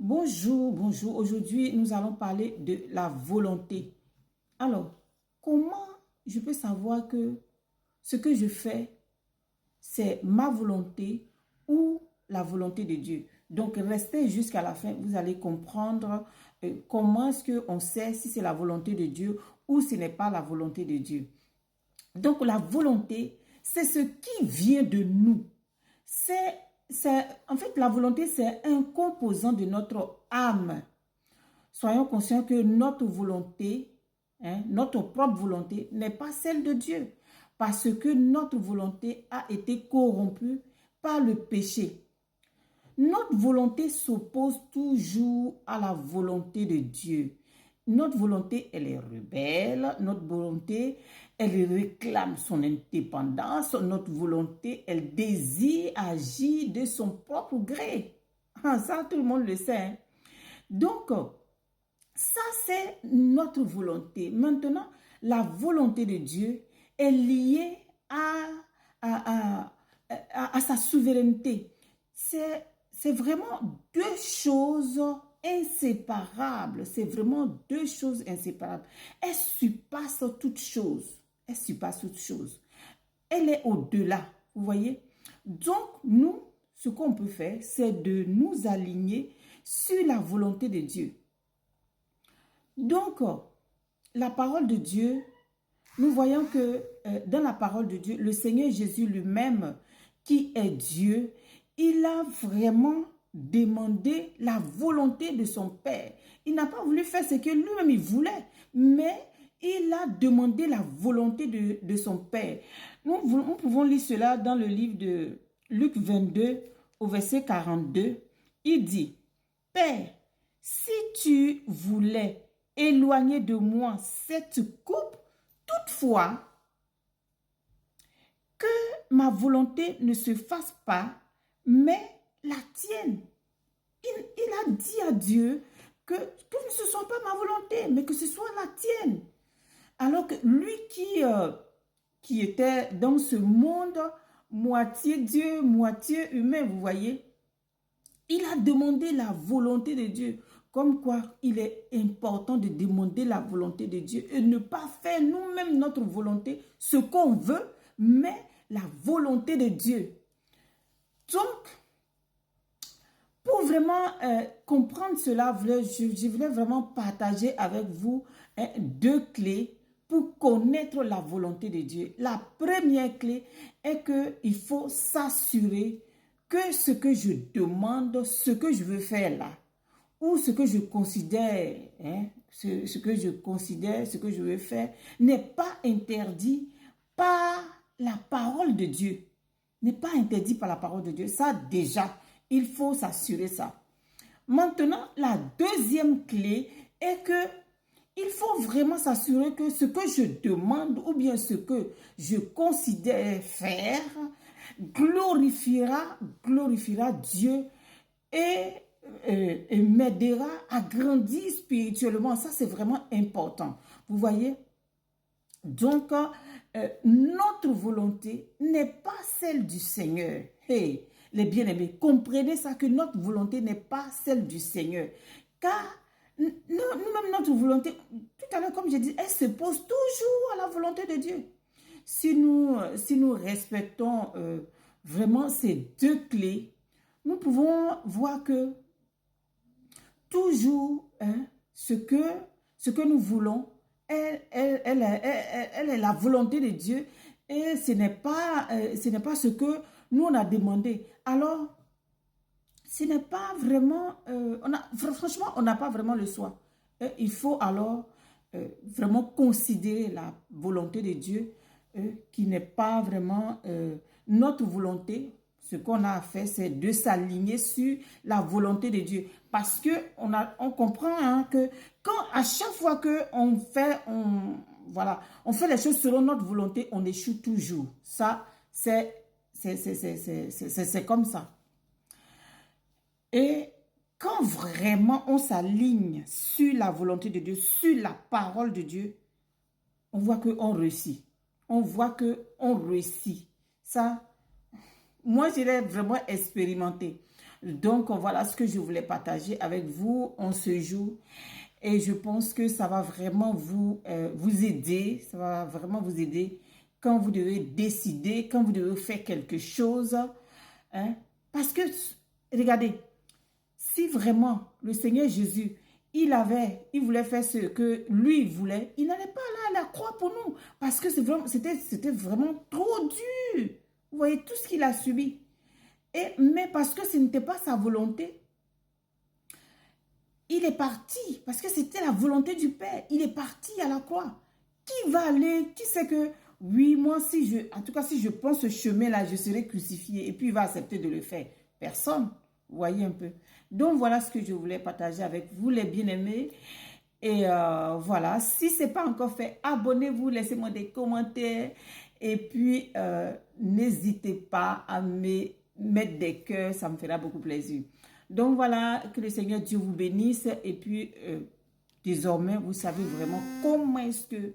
Bonjour, bonjour. Aujourd'hui, nous allons parler de la volonté. Alors, comment je peux savoir que ce que je fais, c'est ma volonté ou la volonté de Dieu? Donc, restez jusqu'à la fin, vous allez comprendre comment est-ce qu'on sait si c'est la volonté de Dieu ou ce n'est pas la volonté de Dieu. Donc, la volonté, c'est ce qui vient de nous. En fait, la volonté, c'est un composant de notre âme. Soyons conscients que notre volonté, notre propre volonté, n'est pas celle de Dieu. Parce que notre volonté a été corrompue par le péché. Notre volonté s'oppose toujours à la volonté de Dieu. Notre volonté, elle est rebelle. Notre volonté, elle réclame son indépendance. Notre volonté, elle désire agir de son propre gré. Ça, tout le monde le sait. Hein? Donc, ça, c'est notre volonté. Maintenant, la volonté de Dieu est liée à sa souveraineté. C'est vraiment deux choses inséparables. C'est vraiment deux choses inséparables. Elle surpasse toute chose. Elle surpasse toute chose. Elle est au-delà. Vous voyez? Donc, nous, ce qu'on peut faire, c'est de nous aligner sur la volonté de Dieu. Donc, la parole de Dieu, nous voyons que dans la parole de Dieu, le Seigneur Jésus lui-même, qui est Dieu, il a vraiment demandé la volonté de son Père. Il n'a pas voulu faire ce que lui-même il voulait, mais il a demandé la volonté de son Père. Nous pouvons lire cela dans le livre de Luc 22, au verset 42. Il dit, « Père, si tu voulais éloigner de moi cette coupe, toutefois, que ma volonté ne se fasse pas, mais la tienne. » Il a dit à Dieu que ce ne soit pas ma volonté, mais que ce soit la tienne. Alors que lui qui était dans ce monde, moitié Dieu, moitié humain, vous voyez, il a demandé la volonté de Dieu. Comme quoi, il est important de demander la volonté de Dieu et ne pas faire nous-mêmes notre volonté, ce qu'on veut, mais la volonté de Dieu. Donc, pour vraiment comprendre cela, je voulais vraiment partager avec vous deux clés pour connaître la volonté de Dieu. La première clé est qu'il faut s'assurer que ce que je demande, ce que je veux faire là, ou ce que je considère, ce que je veux faire, n'est pas interdit par la parole de Dieu. N'est pas interdit par la parole de Dieu. Ça, déjà, il faut s'assurer ça. Maintenant, la deuxième clé est que il faut vraiment s'assurer que ce que je demande ou bien ce que je considère faire glorifiera Dieu et m'aidera à grandir spirituellement. Ça, c'est vraiment important. Vous voyez? Donc, notre volonté n'est pas celle du Seigneur. Hey, les bien-aimés, comprenez ça, que notre volonté n'est pas celle du Seigneur. Car nous-mêmes, notre volonté, tout à l'heure, comme j'ai dit, elle se pose toujours à la volonté de Dieu. Si nous respectons vraiment ces deux clés, nous pouvons voir que toujours ce que nous voulons, elle est la volonté de Dieu et ce n'est pas ce que nous on a demandé. Alors, ce n'est pas vraiment, franchement, on n'a pas vraiment le choix. Il faut alors vraiment considérer la volonté de Dieu qui n'est pas vraiment notre volonté. Ce qu'on a à faire, c'est de s'aligner sur la volonté de Dieu. Parce que on comprend que à chaque fois qu'on fait, on fait les choses selon notre volonté, on échoue toujours. Ça, c'est comme ça. Et quand vraiment on s'aligne sur la volonté de Dieu, sur la parole de Dieu, on voit qu'on réussit. On voit qu'on réussit. Ça, moi, je l'ai vraiment expérimenté. Donc, voilà ce que je voulais partager avec vous en ce jour. Et je pense que ça va vraiment vous aider. Ça va vraiment vous aider quand vous devez décider, quand vous devez faire quelque chose. Hein. Parce que, regardez, si vraiment le Seigneur Jésus, il voulait faire ce que lui voulait, il n'allait pas là à la croix pour nous. Parce que c'était vraiment trop dur. Vous voyez tout ce qu'il a subi. Mais parce que ce n'était pas sa volonté, il est parti. Parce que c'était la volonté du Père. Il est parti à la croix. Qui va aller? Qui sait que, oui, moi, en tout cas, si je prends ce chemin-là, je serai crucifié. Et puis, il va accepter de le faire. Personne. Vous voyez un peu. Donc, voilà ce que je voulais partager avec vous, les bien-aimés. Et voilà, si ce n'est pas encore fait, abonnez-vous, laissez-moi des commentaires. Et puis, n'hésitez pas à me mettre des cœurs, ça me fera beaucoup plaisir. Donc voilà, que le Seigneur Dieu vous bénisse. Et puis, désormais, vous savez vraiment comment est-ce que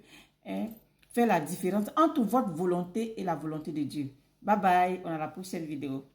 faire la différence entre votre volonté et la volonté de Dieu. Bye bye, on a la prochaine vidéo.